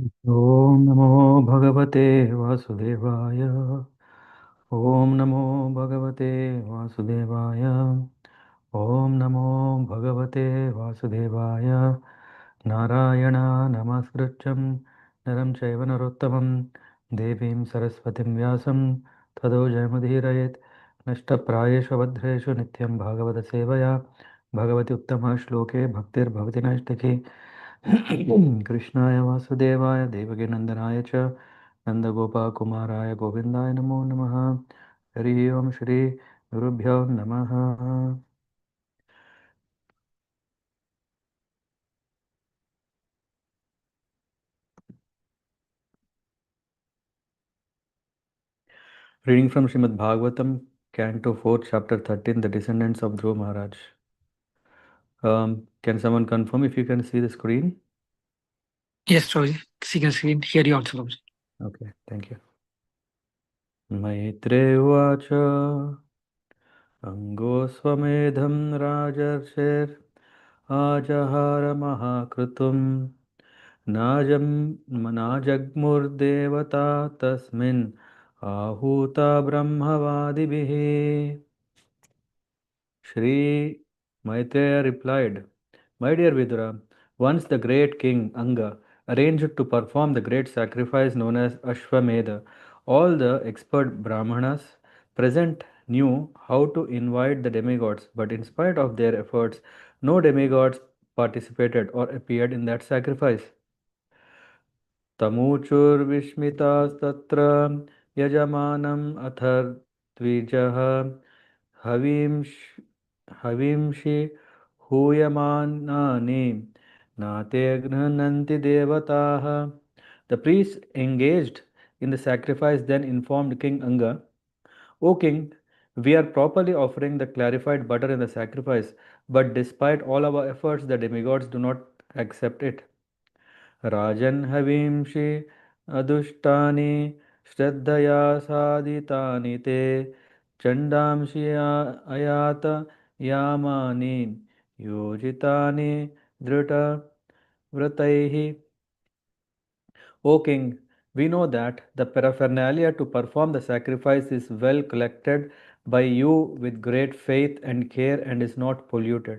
ॐ नमो भगवते वासुदेवाय। ॐ नमो भगवते वासुदेवाय। ॐ नमो भगवते वासुदेवाय। नारायण नमस्कृत्यं नरं चैव नरोत्तमं देवीं सरस्वतीं व्यासं ततो जयमुदीरयेत्। नष्टप्रायेषु भद्रेषु नित्यं भागवतसेवया भगवति उत्तमः श्लोके भक्तिर्भवति नैष्टिकी। कृष्णाय वासुदेवाय देवकीनन्दनाय च नन्दगोपाकुमाराय गोविन्दाय नमो नमः। हरि ओम श्री गुरुभ्यो नमः। Reading from Srimad Bhagavatam, Canto 4, Chapter 13, The Descendants of Dhruva Maharaj. Can someone confirm if you can see the screen? Yes, Rohit. See can screen. Here you also. Okay, thank you. Maitre Uvacha Angosvamedham Rajarshir Ajahara Mahakrutum नाजग्मुर्देवता तस्मिन् आहूता ब्रह्मवादिभिः. Shri Maitreya replied, "My dear Vidura, once the great king Anga arranged to perform the great sacrifice known as Ashwamedha. All the expert Brahmanas present knew how to invite the demigods, but in spite of their efforts, no demigods participated or appeared in that sacrifice. तमूचुर्विस्मितास्तत्र यजमानम् अथर्द्विजः हविंषि हविंषि हूयमानानि नाते गृह्णन्ति देवताः. The priests engaged in the sacrifice then informed King Anga, "O king, we are properly offering the clarified butter in the sacrifice, but despite all our efforts, the demigods do not accept it. राजन् हवींषि अदुष्टानि श्रद्धया साधितानि ते चण्डांसि अयात यामानि योजितानि दृढव्रतैः." O king, we know that the paraphernalia to perform the sacrifice is well collected by you with great faith and care and is not polluted.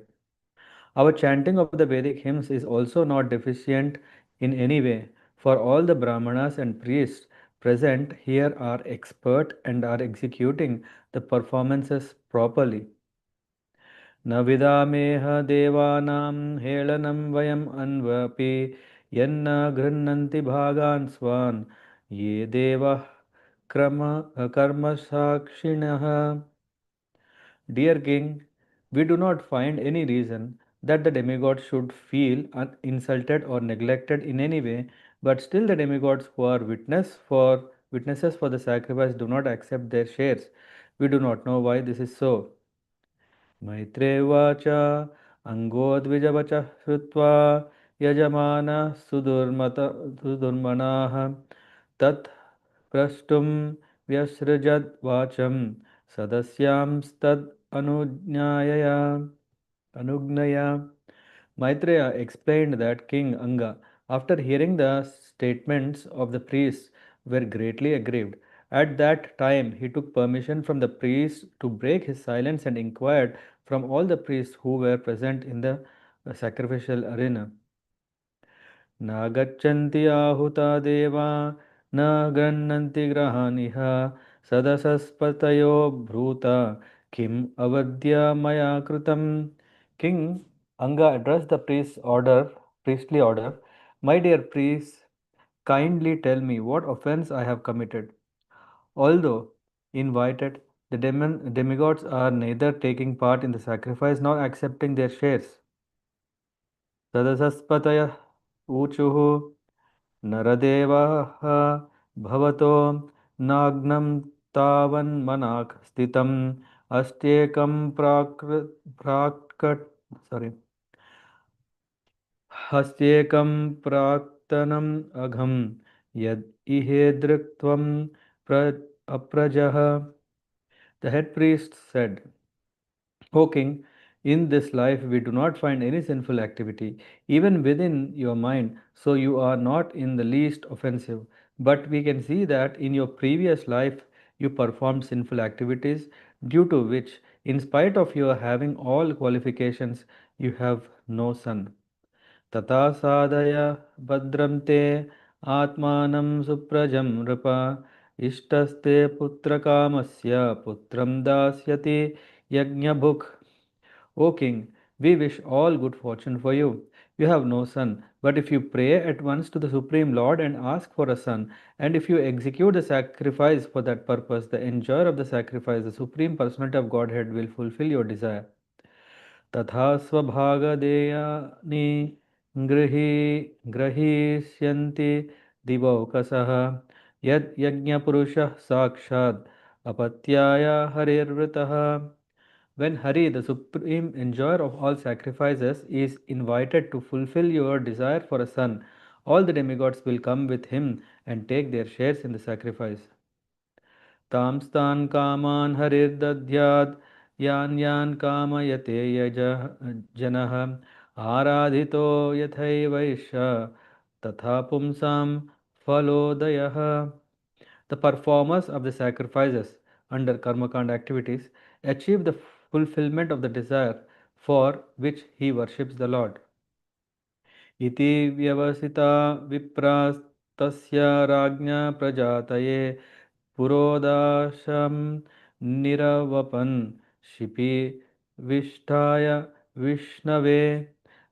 Our chanting of the Vedic hymns is also not deficient in any way, for all the Brahmanas and priests present here are expert and are executing the performances properly. न विदामेह देवानां हेळनं वयम् अन्वपि यन्न गृह्णन्ति भागान् स्वान् ये देवाः कर्मसाक्षिणः. Dear King, we do not find any reason that the demigods should feel insulted or neglected in any way, but still the demigods who are witnesses for the sacrifice do not accept their shares. We do not know why this is so. मैत्रेवाच अङ्गोद्विजवचः श्रुत्वा यजमानः सुदुर्मनाः तत् प्रष्टुं व्यसृजद्वाचं सदस्यांस्तद् अनुज्ञया. Maitreya explained that King Anga, after hearing the statements of the priests, were greatly aggrieved. At that time, he took permission from the priests to break his silence and inquired from all the priests who were present in the sacrificial arena. नागच्छन्ति आहुता देवा न गृह्णन्ति ग्रहानिह सदसस्पतयो भ्रूता किम अवद्य मया कृतम्. King Anga addressed the priestly order, "My dear priests, kindly tell me what offense I have committed." Although invited, the demigods are neither taking part in the sacrifice nor accepting their shares. Tadasaspataya ऊचुः नरदेवः भवतो नाग्नं तावन्मनाक् स्थितम् अस्त्येकं प्राक् sorry हस्त्येकं प्राक्तनम् अघं यद् इहेदृक्त्वं अप्रजः. The head priest said, "O king, In this life, we do not find any sinful activity, even within your mind, so you are not in the least offensive. But we can see that in your previous life, you performed sinful activities, due to which, in spite of your having all qualifications, you have no son. तथा साधय भद्रं ते आत्मानं सुप्रजं नृप इष्टस्ते पुत्रकामस्य पुत्रं दास्यति यज्ञभुक्. O king, we wish all good fortune for you. You have no son, but if you pray at once to the Supreme Lord and ask for a son, and if you execute the sacrifice for that purpose, the enjoyer of the sacrifice, the Supreme Personality of Godhead, will fulfill your desire. तथा स्वभागधेयानि गृही ग्रहीष्यन्ति दिवौकसः यद् यज्ञपुरुषः साक्षात् अपत्याय हरिर्वृतः. When Hari, the supreme enjoyer of all sacrifices, is invited to fulfill your desire for a son, all the demigods will come with him and take their shares in the sacrifice. तांस्तान् कामान् हरिर्दध्यात् यान् यान् कामयते जनः आराधितो यथैवैष तथा पुंसां फलोदयः. The performers of the sacrifices under karmakanda activities achieve the fulfillment of the desire for which he worships the Lord. इति व्यवसिता विप्रास्तस्य राज्ञा प्रजातये पुरोदाशं निरवपन् शिपि विष्ठाय विष्णवे.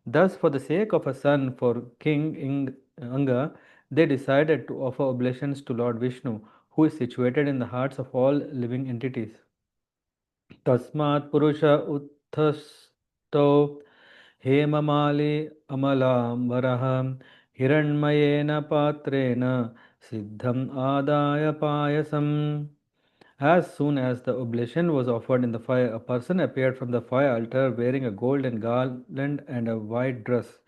Thus, for the sake of a son for King Anga, they decided to offer oblations to Lord Vishnu, who is situated in the hearts of all living entities. तस्मात् पुरुष उत्थस्थो हेममाली अमलाम्बरः हिरण्मयेन पात्रेण सिद्धम् आदाय पायसम्. As soon as the oblation was offered in the fire, a person appeared from the fire altar wearing a golden garland and a white dress.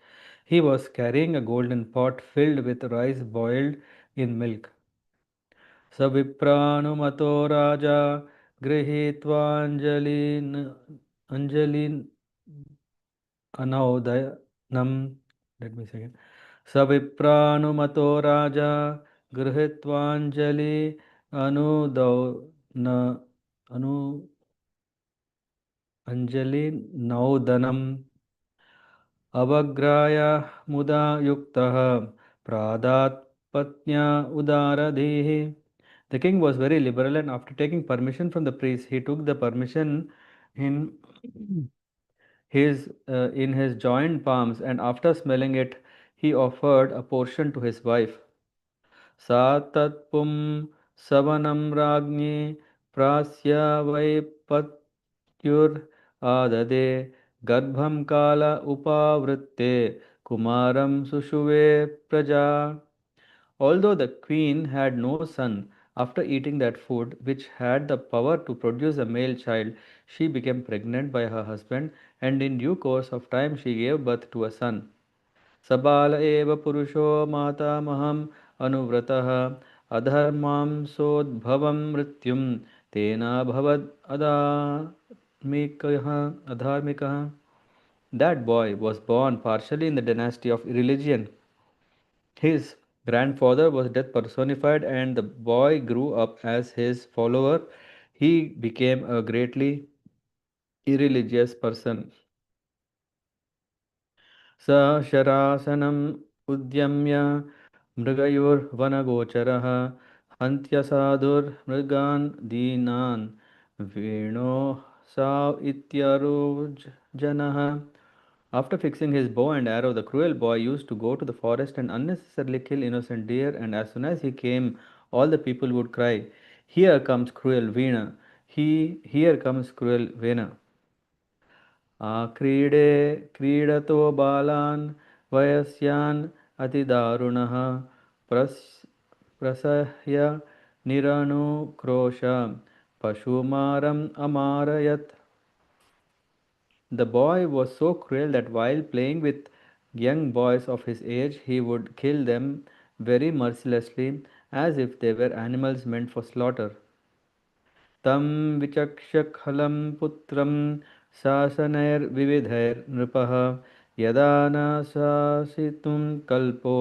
He was carrying a golden pot filled with rice boiled in milk. स विप्रानुमतो राजा गृहीत्वाञ्जलिन् अञ्जलिन् अनौदयनं. Let me second. स विप्रानुमतो राजा गृहीत्वाञ्जलि अनुदौ न अनु अञ्जलिनौदनम् अवग्राय मुदा युक्तः प्रादात् पत्न्या उदारधीः. The king was very liberal, and after taking permission from the priest, he took the permission in his joined palms, and after smelling it, he offered a portion to his wife. सा तत्पुं सवनं राज्ञी प्रास्य वै पत्युर् आददे गर्भं काल उपावृत्ते कुमारं सुषुवे प्रजा. Although the queen had no son, after eating that food, which had the power to produce a male child, she became pregnant by her husband, and in due course of time she gave birth to a son. Sabala eva purusho matamaham anuvratah adharmam sodbhavam mrityum tena bhavad adharmikah. That boy was born partially in the dynasty of religion. His grandfather was death personified, and the boy grew up as his follower. He became a greatly irreligious person. स शरासनम् उद्यम्य मृगयोर्वनगोचरः हन्त्यसाधुर्मृगान् दीनान् वेणो Sao इत्यरुजनः. After fixing his bow and arrow, the cruel boy used to go to the forest and unnecessarily kill innocent deer, and as soon as he came, all the people would cry, "Here comes cruel Veena! Here comes cruel Veena!" आक्रीडे क्रीडतो बालान् वयस्यान् अतिदारुणः प्रस् प्रसह्य निरनुक्रोश पशुमारम् अमारयत्. The boy was so cruel that while playing with young boys of his age, he would kill them very mercilessly, as if they were animals meant for slaughter. तं विचक्ष्य खलं पुत्रं शासनैर्विविधैर्नृपः यदा न शासितुं कल्पो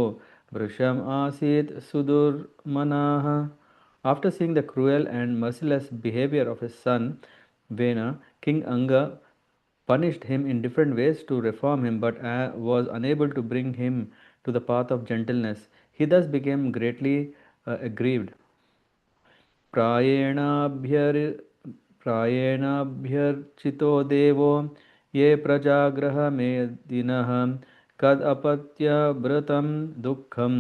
वृषम् आसीत् सुदुर्मनाः. After seeing the cruel and merciless behavior of his son Vena, King Anga punished him in different ways to reform him, but was unable to bring him to the path of gentleness. He thus became greatly aggrieved. प्रायेणाभ्यर् प्रायेणाभ्यर्चितो देवो ये प्रजाग्रहमेदिनः कदपत्यव्रतं दुःखं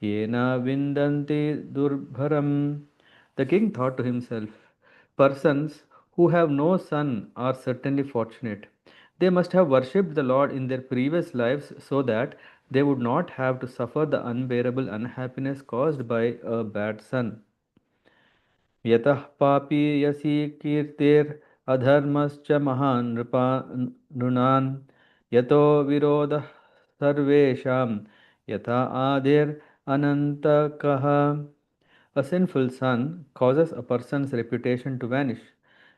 येन विन्दन्ति दुर्भरम्. The king thought to himself, persons who have no son are certainly fortunate. They must have worshipped the Lord in their previous lives so that they would not have to suffer the unbearable unhappiness caused by a bad son. यतः पापीयसी कीर्तिरधर्मश्च महान् नृणान् यतो विरोधः सर्वेषां यथा आदिरनन्तकः. A sinful son causes a person's reputation to vanish.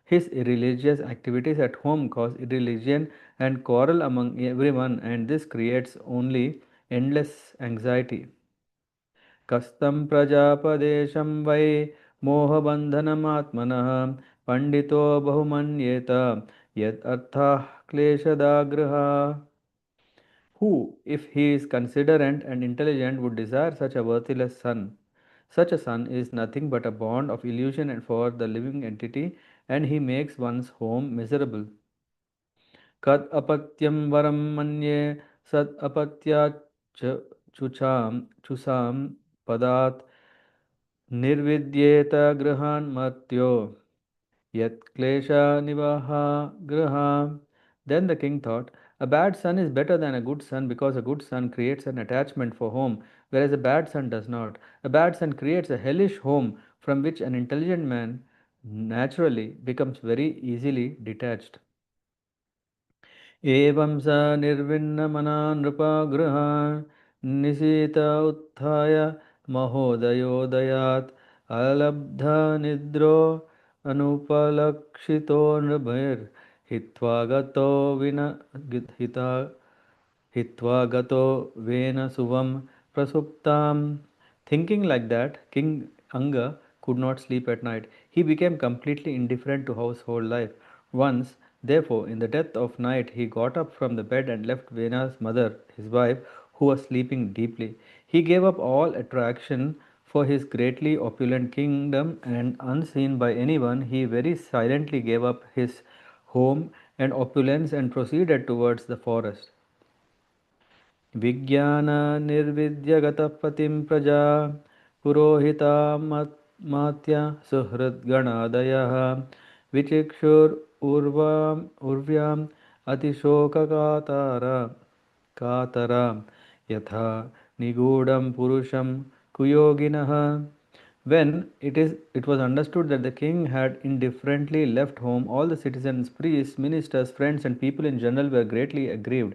His irreligious activities at home cause irreligion and quarrel among everyone, and this creates only endless anxiety. कस्तं प्रजापदेशं वै मोहबन्धनमात्मनः पण्डितो बहुमन्येत यत् अर्थः क्लेशदाग्रहा. Who, if he is considerate and intelligent, would desire such a worthless son? Such a son is nothing but a bond of illusion and for the living entity, and he makes one's home miserable. कद अपत्यं वरं मन्ये सद अपत्याच् चुषां पदात् निर्विद्येत गृहान् मर्त्यो yat klesha nivaha graha. Then the king thought, a bad son is better than a good son because a good son creates an attachment for home, whereas a bad son does not. A bad son creates a hellish home from which an intelligent man naturally becomes very easily detached. एवं स निर्विण्णमना नृपगृहान् निशीत उत्थाय महोदयोदयात् अलब्धनिद्रो अनुपलक्षितो नृभिर्हित्वा गतो win हिता हित्वा gato vena suvam prasuptam. Thinking like that, King Anga could not sleep at night. He became completely indifferent to household life. Once, therefore, in the death of night, he got up from the bed and left Vena's mother, his wife, who was sleeping deeply. He gave up all attraction for his greatly opulent kingdom, and unseen by anyone, he very silently gave up his home and opulence and proceeded towards the forest. विज्ञाननिर्विद्यगतः पतिं प्रजा पुरोहितामात्य सुहृद्गणादयः उर्व्याम् अतिशोककातर कातरा यथा निगूढं पुरुषं कुयोगिनः. When it was understood that the king had indifferently left home, all the citizens, priests, ministers, friends, and people in general were greatly aggrieved.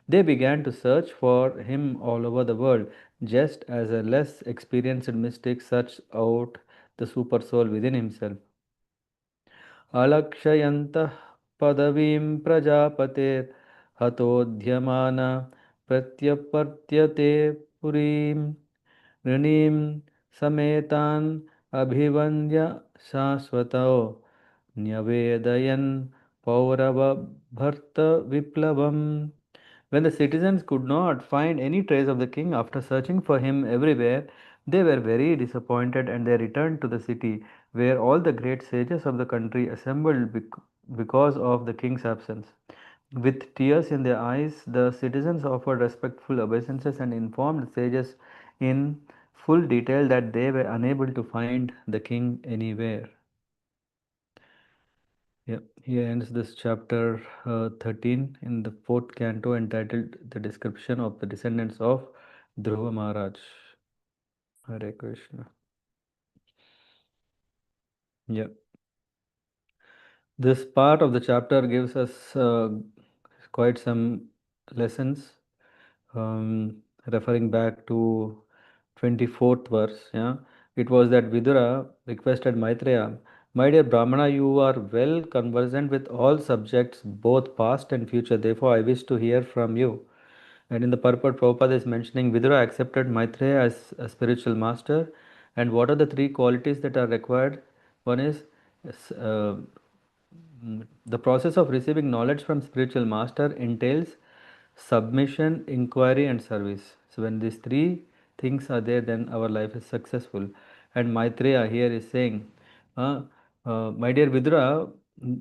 They began to search for him all over the world, just as a less experienced mystic searched out the super soul within himself. अलक्षयन्तः पदवीं प्रजापतेर्हतोद्यमान प्रत्यपर्त्यते पुरीं ऋणीं समेतान् अभिवन्द्य शाश्वतो न्यवेदयन् पौरवभर्तविप्लवम्. When the citizens could not find any trace of the king after searching for him everywhere, they were very disappointed and they returned to the city, where all the great sages of the country assembled because of the king's absence. With tears in their eyes, the citizens offered respectful obeisances and informed the sages in full detail that they were unable to find the king anywhere. Yeah, here ends this chapter 13 in the fourth canto entitled The Description of the Descendants of Dhruva Maharaj. Hare Krishna. Yeah, this part of the chapter gives us quite some lessons, referring back to 24th verse. Yeah, it was that Vidura requested Maitreya My dear Brahmana, you are well conversant with all subjects, both past and future. Therefore, I wish to hear from you. And in the purport, Prabhupada is mentioning Vidura accepted Maitreya as a spiritual master. And what are the three qualities that are required? One is the process of receiving knowledge from spiritual master entails submission, inquiry, and service. So when these three things are there, then our life is successful. And Maitreya here is saying, my dear Vidura,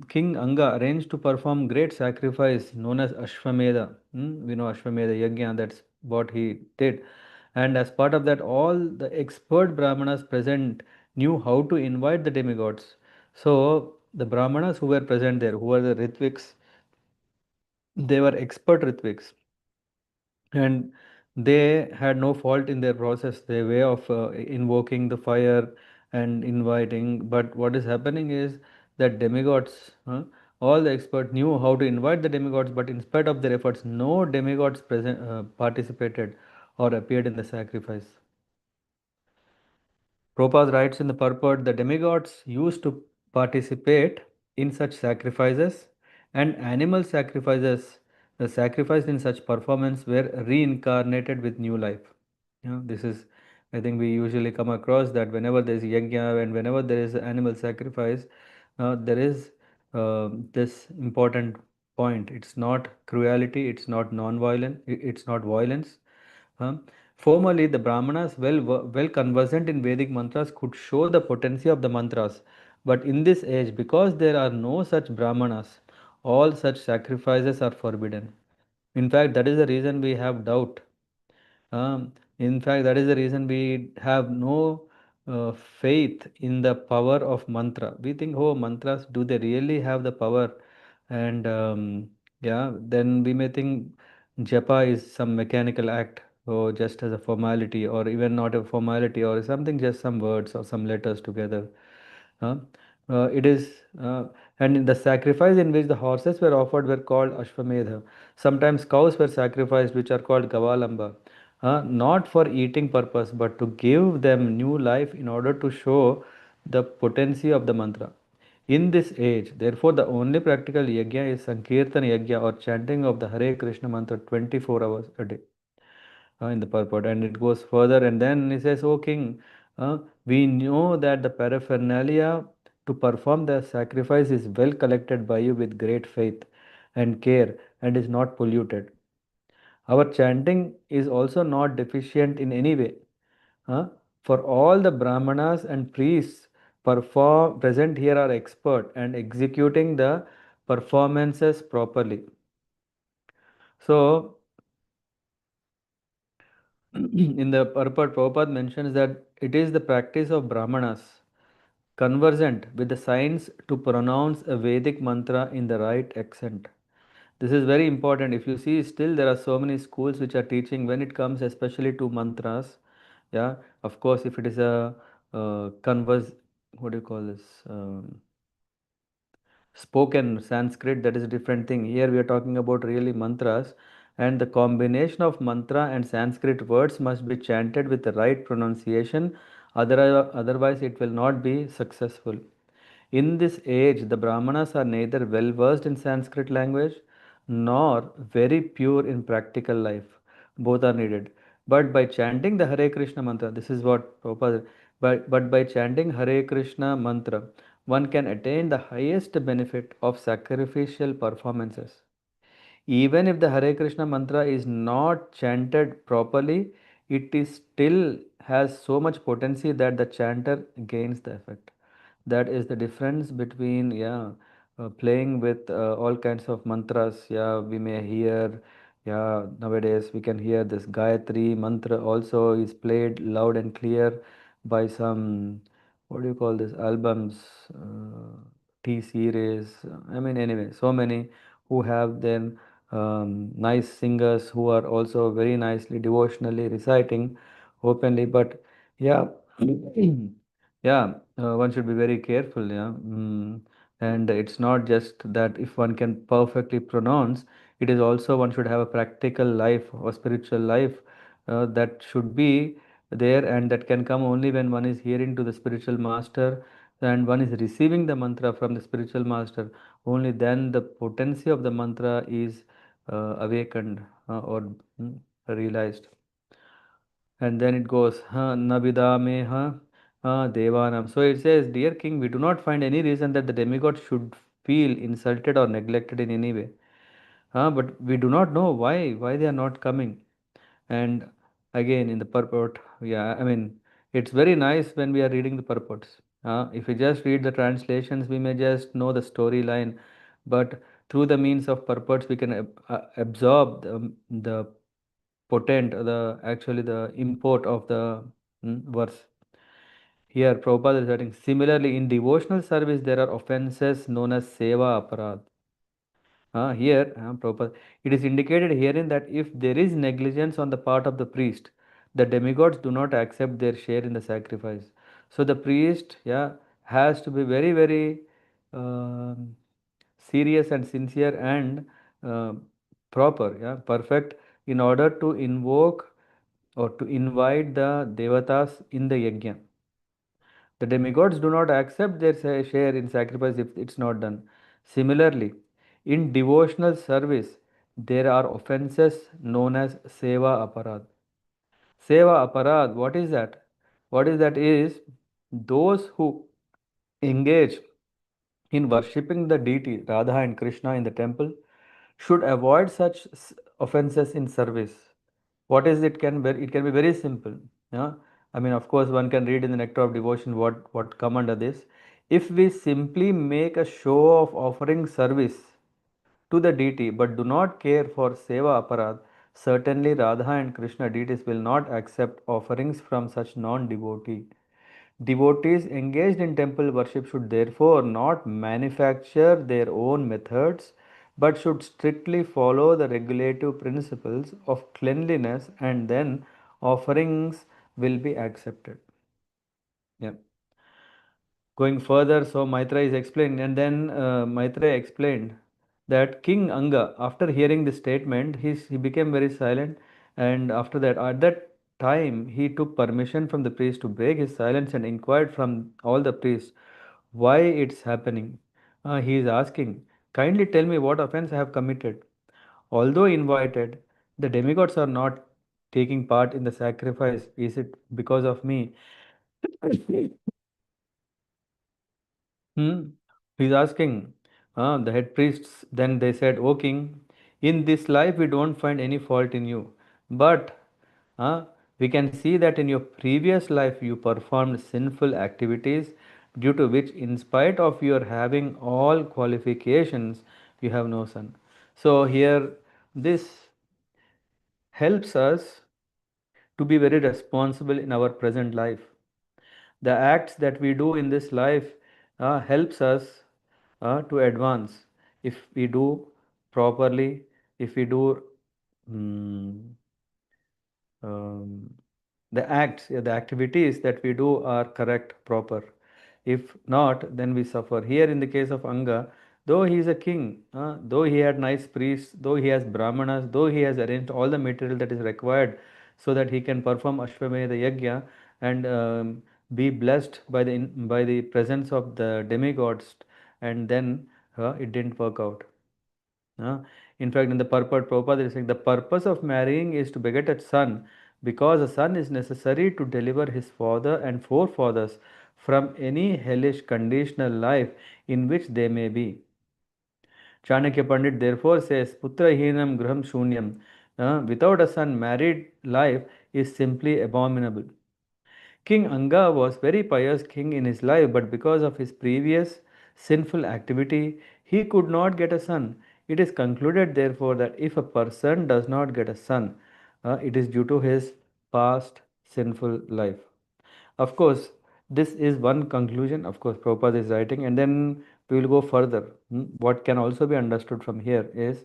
King Anga arranged to perform great sacrifice known as Ashwamedha. We know Ashwamedha Yajna, that's what he did. And as part of that, all the expert Brahmanas present knew how to invite the demigods. So the Brahmanas who were present there, who were the Ritviks, they were expert Ritviks, and they had no fault in their process, their way of invoking the fire and inviting. But what is happening is that demigods, all the experts knew how to invite the demigods, but in spite of their efforts, no demigods participated or appeared in the sacrifice. Prabhupada writes in the purport, the demigods used to participate in such sacrifices, and animal sacrifices, the sacrificed in such performance, were reincarnated with new life. This is, I think we usually come across that whenever there is yajna and whenever there is animal sacrifice, there is this important point. It's not cruelty, it's not non-violent, it's not violence. Formerly, the Brahmanas, well conversant in Vedic mantras, could show the potency of the mantras. But in this age, because there are no such Brahmanas, all such sacrifices are forbidden. In fact, that is the reason we have doubt. In fact, that is the reason we have no faith in the power of mantra. We think, oh, mantras, do they really have the power? And yeah, then we may think japa is some mechanical act, or just as a formality, or even not a formality, or something, just some words or some letters together. Huh? It is, and in the sacrifice in which the horses were offered were called Ashwamedha. Sometimes cows were sacrificed, which are called Gavalamba, not for eating purpose, but to give them new life in order to show the potency of the mantra. In this age, therefore, the only practical yajna is Sankirtan yajna, or chanting of the Hare Krishna mantra 24 hours a day, in the purport. And it goes further, and then he says, O king, we know that the paraphernalia to perform the sacrifice is well collected by you with great faith and care, and is not polluted. Our chanting is also not deficient in any way. Huh? For all the brahmanas and priests present here are expert and executing the performances properly. So in the purport, Prabhupada mentions that it is the practice of Brahmanas conversant with the science to pronounce a Vedic mantra in the right accent. This is very important. If you see, still there are so many schools which are teaching when it comes especially to mantras. Yeah, of course, if it is a what do you call this? Spoken Sanskrit, that is a different thing. Here we are talking about really mantras, and the combination of mantra and Sanskrit words must be chanted with the right pronunciation, otherwise, it will not be successful. In this age, the Brahmanas are neither well versed in Sanskrit language nor very pure in practical life. Both are needed. But by chanting the Hare Krishna mantra, this is what Prabhupada, but by chanting Hare Krishna mantra, one can attain the highest benefit of sacrificial performances. Even if the Hare Krishna mantra is not chanted properly, it is still has so much potency that the chanter gains the effect. That is the difference between, yeah, playing with all kinds of mantras. Yeah, we may hear, yeah, nowadays we can hear this Gayatri mantra also is played loud and clear by some, what do you call this, albums, T series. I mean, anyway, so many who have then nice singers who are also very nicely devotionally reciting openly. But yeah, yeah, one should be very careful. Yeah, and it's not just that if one can perfectly pronounce, it is also one should have a practical life or spiritual life that should be there, and that can come only when one is hearing to the spiritual master and one is receiving the mantra from the spiritual master. Only then the potency of the mantra is awakened or realized. And then it goes, Nabidameha Devanam. So it says, Dear King, we do not find any reason that the demigod should feel insulted or neglected in any way. But we do not know why they are not coming. And again, in the purport, yeah, I mean, it's very nice when we are reading the purports. If we just read the translations, we may just know the storyline, but through the means of purports, we can absorb the potent, the actually the import of the verse. Here, Prabhupada is writing, similarly, in devotional service, there are offenses known as seva aparad. Here, Prabhupada, it is indicated herein that if there is negligence on the part of the priest, the demigods do not accept their share in the sacrifice. So the priest, yeah, has to be very, very um serious and sincere and uh, proper, yeah, perfect in order to invoke or to invite the devatas in the yajna. The demigods do not accept their share in sacrifice if it's not done. Similarly, in devotional service, there are offenses known as seva aparad. Seva aparad, what is that? What is that is those who engage in worshipping the deity Radha and Krishna in the temple should avoid such offenses in service. What is it? It can be very simple. Yeah, I mean, of course, one can read in the Nectar of Devotion what come under this. If we simply make a show of offering service to the deity but do not care for seva aparad, certainly Radha and Krishna deities will not accept offerings from such non-devotee. Devotees engaged in temple worship should therefore not manufacture their own methods but should strictly follow the regulative principles of cleanliness, and then offerings will be accepted. Yeah. Going further, so Maitreya is explained, and then Maitreya explained that King Anga, after hearing this statement, he became very silent, and after that, at that time, he took permission from the priest to break his silence and inquired from all the priests why it's happening. He is asking, kindly tell me what offense I have committed. Although invited, the demigods are not taking part in the sacrifice. Is it because of me? Hmm. He's asking, the head priests. Then they said, O king, in this life we don't find any fault in you. But uh, we can see that in your previous life you performed sinful activities, due to which, in spite of your having all qualifications, you have no son. So here, this helps us to be very responsible in our present life. The acts that we do in this life helps us to advance if we do properly, if we do mm, um, the acts, yeah, the activities that we do are correct, proper. If not, then we suffer. Here, in the case of Anga, though he is a king, though he had nice priests, though he has brahmanas, though he has arranged all the material that is required so that he can perform Ashwamedha Yajna and be blessed by the presence of the demigods, and then it didn't work out. Uh, in fact, in the purport, Prabhupada is saying the purpose of marrying is to beget a son, because a son is necessary to deliver his father and forefathers from any hellish conditional life in which they may be. Chanakya Pandit therefore says, Putrahinam graham shunyam. Without a son, married life is simply abominable. King Anga was very pious king in his life, but because of his previous sinful activity, he could not get a son. It is concluded, therefore, that if a person does not get a son, it is due to his past sinful life. Of course, this is one conclusion. Of course, Prabhupada is writing, and then we will go further. What can also be understood from here is,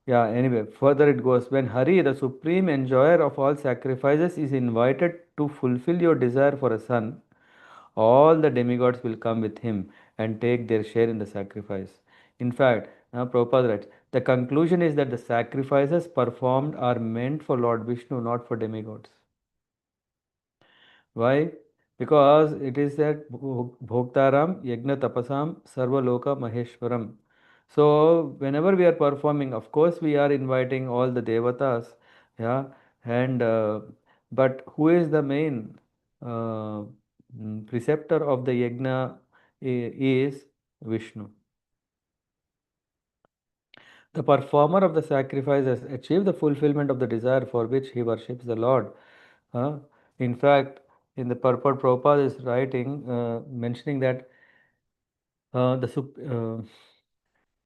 yeah, anyway, further it goes, when Hari, the supreme enjoyer of all sacrifices, is invited to fulfill your desire for a son, all the demigods will come with him and take their share in the sacrifice. In fact, Prabhupada writes, the conclusion is that the sacrifices performed are meant for Lord Vishnu, not for demigods. Why? because it is that Bhoktaram Yagna Tapasam Sarvaloka Maheshwaram. So whenever we are performing, of course we are inviting all the devatas, yeah, and but who is the main uh, preceptor of the yagna is Vishnu. The performer of the sacrifice has achieved the fulfillment of the desire for which he worships the Lord. Uh, in fact, in the purport, Prabhupada is writing, mentioning that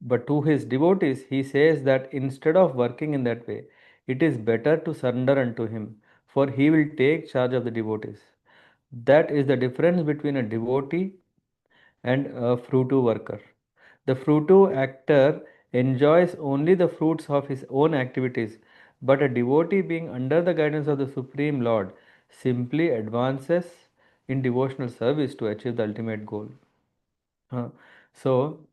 but to his devotees, he says that instead of working in that way, it is better to surrender unto him, for he will take charge of the devotees. That is the difference between a devotee and a fruitive worker. The fruitive actor enjoys only the fruits of his own activities, but a devotee, being under the guidance of the Supreme Lord, simply advances in devotional service to achieve the ultimate goal. Uh, so,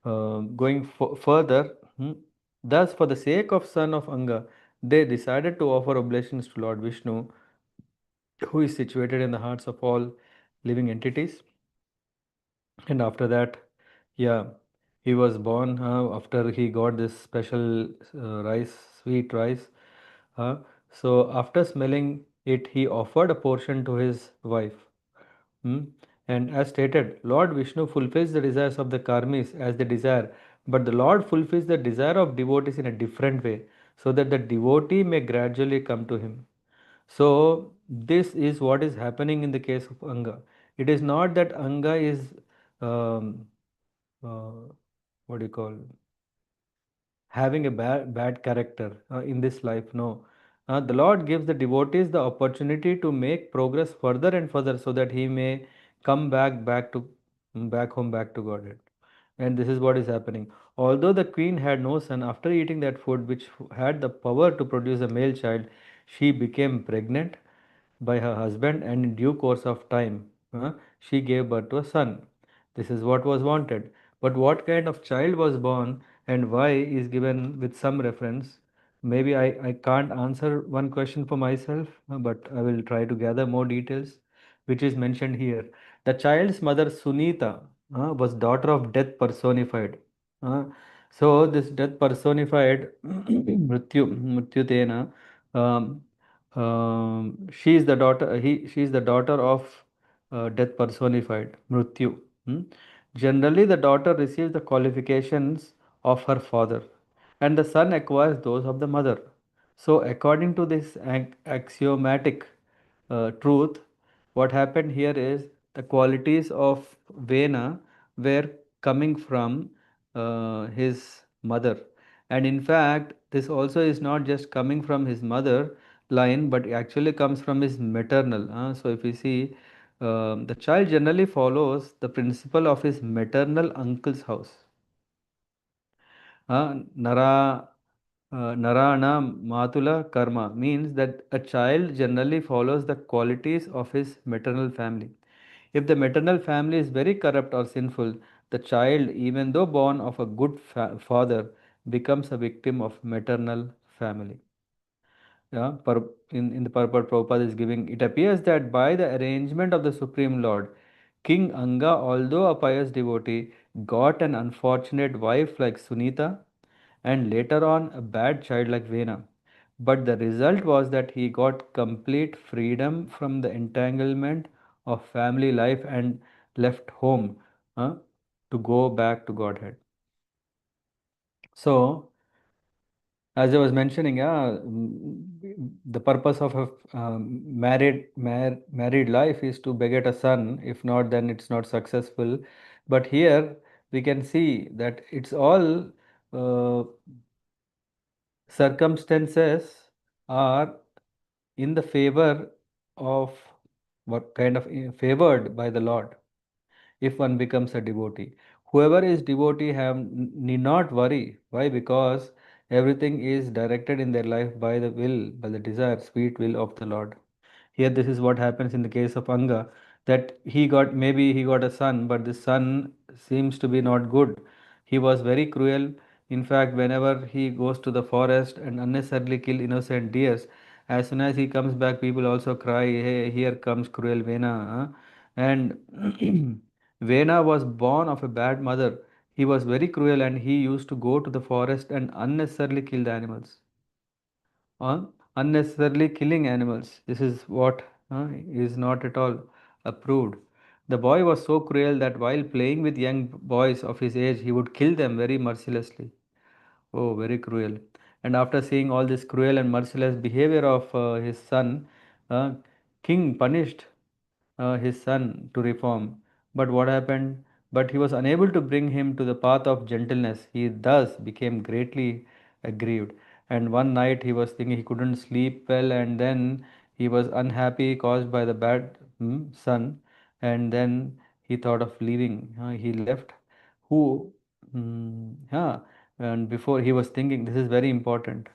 going further, thus, for the sake of son of Anga, they decided to offer oblations to Lord Vishnu, who is situated in the hearts of all living entities. And after that, yeah, he was born after he got this special rice, sweet rice. Uh, so after smelling it, he offered a portion to his wife. Hmm? And as stated, Lord Vishnu fulfills the desires of the karmis as they desire, but the Lord fulfills the desire of devotees in a different way, so that the devotee may gradually come to him. So this is what is happening in the case of Anga. It is not that Anga is um, what do you call, having a bad character in this life. No, the Lord gives the devotees the opportunity to make progress further and further, so that he may come back home, back to Godhead. And this is what is happening. Although the queen had no son, after eating that food which had the power to produce a male child, she became pregnant by her husband, and in due course of time, she gave birth to a son. This is what was wanted. But what kind of child was born and why is given with some reference. Maybe I can't answer one question for myself, but I will try to gather more details, which is mentioned here. The child's mother, Sunita, was daughter of death personified. Uh, so this death personified, Mrityutena, um, she is the daughter. She is the daughter of death personified, Mrityu. Hmm? Generally, the daughter receives the qualifications of her father, and the son acquires those of the mother. So, according to this axiomatic truth, what happened here is the qualities of Vena were coming from his mother. And in fact, this also is not just coming from his mother line, but actually comes from his maternal. So, if you see, the child generally follows the principle of his maternal uncle's house. Nara Narana Matula Karma means that a child generally follows the qualities of his maternal family. If the maternal family is very corrupt or sinful, the child, even though born of a good father, becomes a victim of maternal family. Yeah, in the purport Prabhupada is giving, it appears that by the arrangement of the Supreme Lord, King Anga, although a pious devotee, got an unfortunate wife like Sunita and later on a bad child like Vena. But the result was that he got complete freedom from the entanglement of family life and left home uh, to go back to Godhead. So, as I was mentioning, yeah, the purpose of a married life is to beget a son. If not, then it's not successful. But here we can see that it's all uh, circumstances are in the favor of what kind of favored by the Lord if one becomes a devotee. Whoever is devotee have need not worry. Why? Because everything is directed in their life by the will, by the desire, sweet will of the Lord. Here, this is what happens in the case of Anga, that maybe he got a son, but the son seems to be not good. He was very cruel. In fact, whenever he goes to the forest and unnecessarily kill innocent deers, As soon as he comes back, people also cry, hey, here comes cruel Vena. And Vena was born of a bad mother. He was very cruel and he used to go to the forest and unnecessarily kill the animals. Unnecessarily killing animals. This is what is not at all approved. The boy was so cruel that while playing with young boys of his age, he would kill them very mercilessly. Oh, very cruel. And after seeing all this cruel and merciless behavior of his son, uh, king punished his son to reform. But what happened? But he was unable to bring him to the path of gentleness. He thus became greatly aggrieved. And one night he was thinking he couldn't sleep well, and then he was unhappy caused by the bad son. And then he thought of leaving. He left. Who? Yeah. And before he was thinking, this is very important.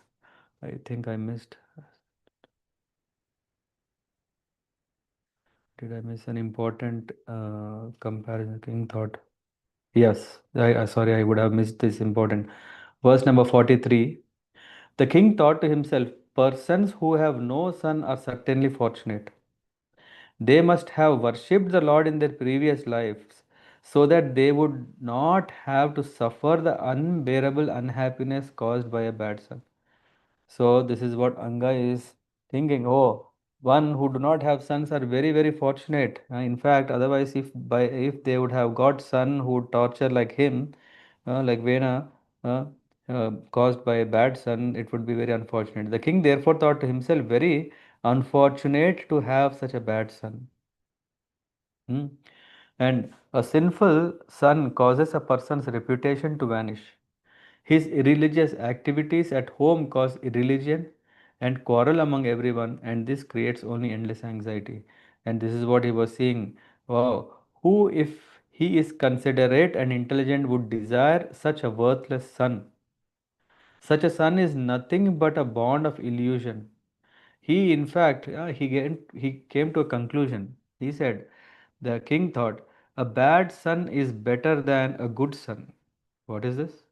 I think I missed. Did I miss an important comparison? King thought. Yes, sorry, I would have missed this important. Verse number 43. The king thought to himself, persons who have no son are certainly fortunate. They must have worshipped the Lord in their previous lives so that they would not have to suffer the unbearable unhappiness caused by a bad son. So this is what Anga is thinking. Oh, one who do not have sons are very very fortunate. In fact, otherwise, if they would have got son who would torture like him, like Vena, caused by a bad son, it would be very unfortunate. The king therefore thought to himself, very unfortunate to have such a bad son. Hmm. And a sinful son causes a person's reputation to vanish. His irreligious activities at home cause irreligion and quarrel among everyone, and this creates only endless anxiety. And this is what he was saying. Wow, who, if he is considerate and intelligent, would desire such a worthless son? Such a son is nothing but a bond of illusion. He, in fact, he came to a conclusion. He said, the king thought, a bad son is better than a good son. What is this?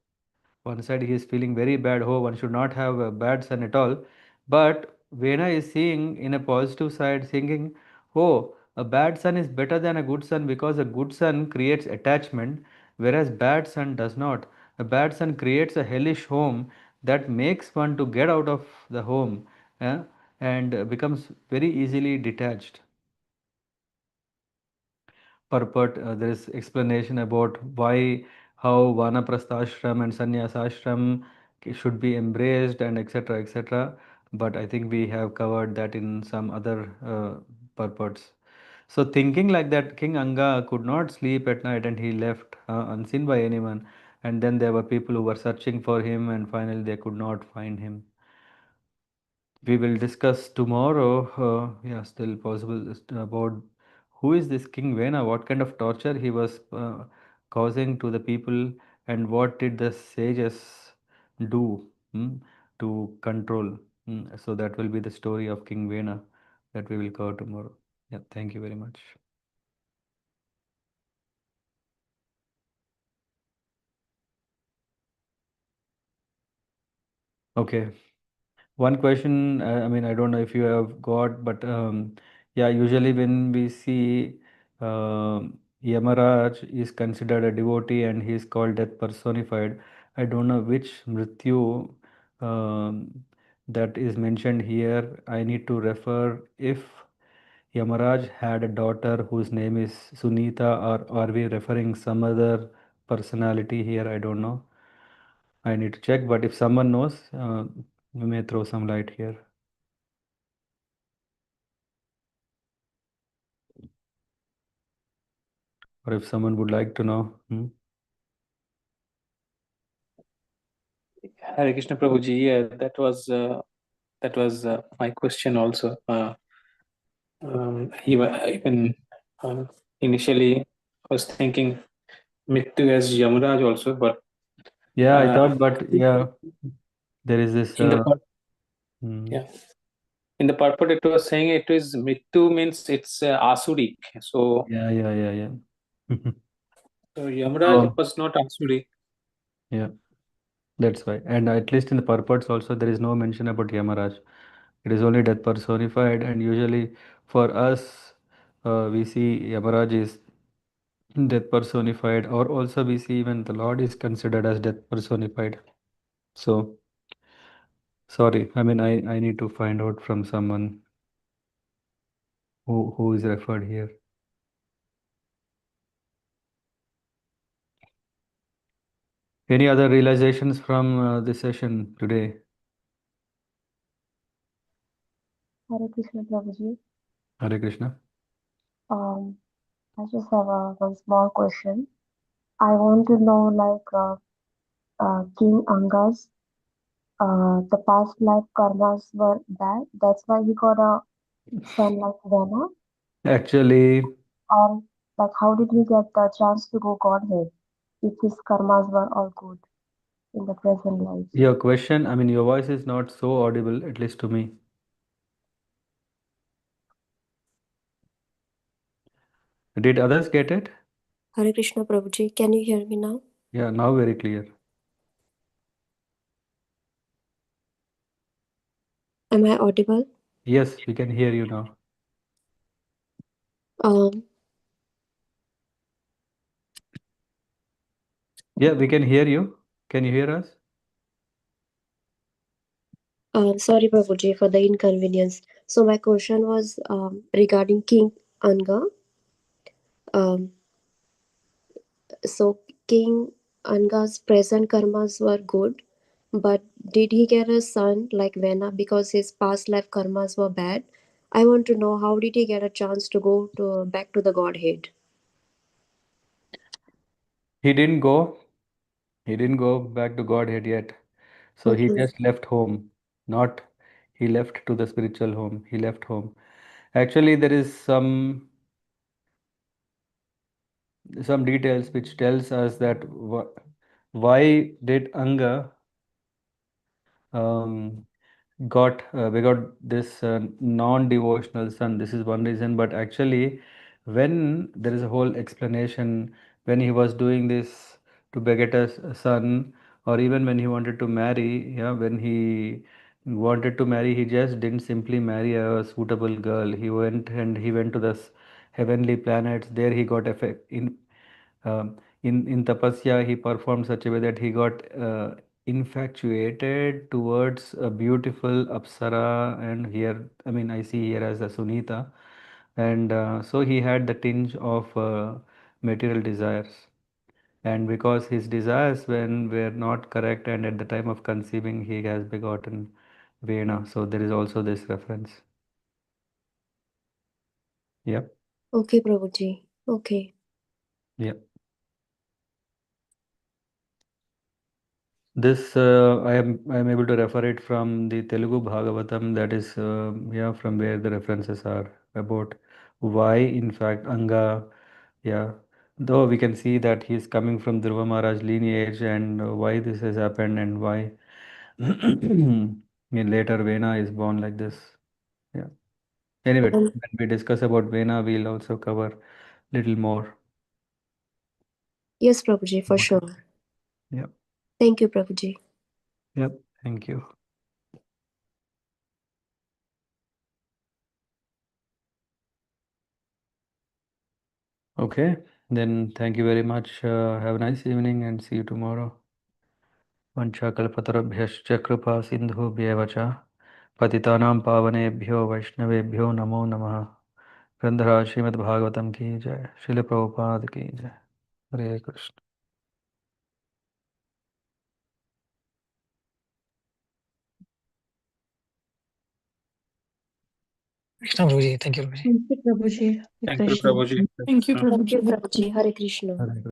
One side he is feeling very bad, oh, one should not have a bad son at all. But Vena is seeing in a positive side, thinking, oh, a bad son is better than a good son because a good son creates attachment, whereas bad son does not. A bad son creates a hellish home that makes one to get out of the home, eh, and becomes very easily detached. Purport, there is explanation about why, how vanaprasthashram and sannyasashram should be embraced and etc etc, but I think we have covered that in some other purports. So thinking like that, King Anga could not sleep at night and he left unseen by anyone, and then there were people who were searching for him and finally they could not find him. We will discuss tomorrow, yeah, still possible, about who is this King Vena, what kind of torture he was causing to the people, and what did the sages do to control. So that will be the story of King Vena that we will cover tomorrow. Yeah, thank you very much. Okay. One question, I mean, I don't know if you have got, but yeah, usually when we see Yamaraj is considered a devotee and he is called death personified. I don't know which Mrityu that is mentioned here. I need to refer if Yamaraj had a daughter whose name is Sunita, or are we referring some other personality here? I don't know. I need to check, but if someone knows, we may throw some light here. Or if someone would like to know. Hare Krishna Prabhuji, yeah, that was my question also. Even initially, I was thinking Mittu as Yamaraj also, but Yeah, I thought, I but think yeah, there is this. in the part, Hmm. yeah, in the purport it was saying it is Mittu means it's Asuric. So, Yeah, yeah, yeah, yeah. so Yamaraj So, was not Asuric. yeah, that's why. And at least in the purports also, there is no mention about Yamaraj. It is only death personified, and usually for us, we see Yamaraj is death personified, or also we see even the Lord is considered as death personified. So, sorry, I need to find out from someone who is referred here. Any other realizations from this session today? Hare Krishna Prabhuji. Hare Krishna. I just have one small question. I want to know, like, King Anga's, the past life karmas were bad. That's why he got a son like Vena. Actually, Or, like, how did he get the chance to go Godhead if his karmas were all good in the present life? your question, your voice is not so audible, at least to me. Did others get it? Hare Krishna Prabhuji, can you hear me now? Yeah, now very clear. Am I audible? Yes, we can hear you now. Yeah, we can hear you. Can you hear us? Sorry Prabhuji for the inconvenience. So my question was regarding King Anga. So King Anga's present karmas were good, but did he get a son like Vena because his past life karmas were bad? I want to know how did he get a chance to go back to the Godhead? He didn't go. He didn't go back to Godhead yet. So he Okay. just left home. Not he left to the spiritual home. He left home. Actually, there is some details which tells us that why did Anga um, we got this non-devotional son. This is one reason, but actually when there is a whole explanation, when he was doing this to beget a son, or even when he wanted to marry, yeah, when he wanted to marry, he just didn't simply marry a suitable girl. He went to the heavenly planets. There he got effect in tapasya. He performed such a way that he got infatuated towards a beautiful apsara, and here I see here as a Sunita, and so he had the tinge of material desires, and because his desires when were not correct, and at the time of conceiving he has begotten Vena. So there is also this reference. Yep. Okay, Prabhuji. Okay. Yep. This I am able to refer it from the Telugu Bhagavatam, that is from where the references are about why in fact Anga, yeah, though we can see that he is coming from Dhruva Maharaj lineage, and why this has happened, and why in later Vena is born like this. Yeah. Anyway, Um, when we discuss about Vena, we'll also cover little more. yes, Prabhuji, for Okay. sure. Yep. Thank you, Prabhuji. Yep. Thank you. Okay, then thank you very much. Have a nice evening and see you tomorrow. Vanchakalpatarabhyascha kripa sindhubhyev cha patitanam pavanebhyo vaishnavebhyo namo namaha. Grandhara Srimad Bhagavatam ki jai. Srila Prabhupada ki jai. Hare Krishna. Krishna Prabhuji. Thank you, Prabhuji. Thank you, Prabhuji. Thank you, Krishna. Prabhuji. Thank you, Thank you, Prabhuji. Prabhuji. Hare Krishna. Hare Krishna.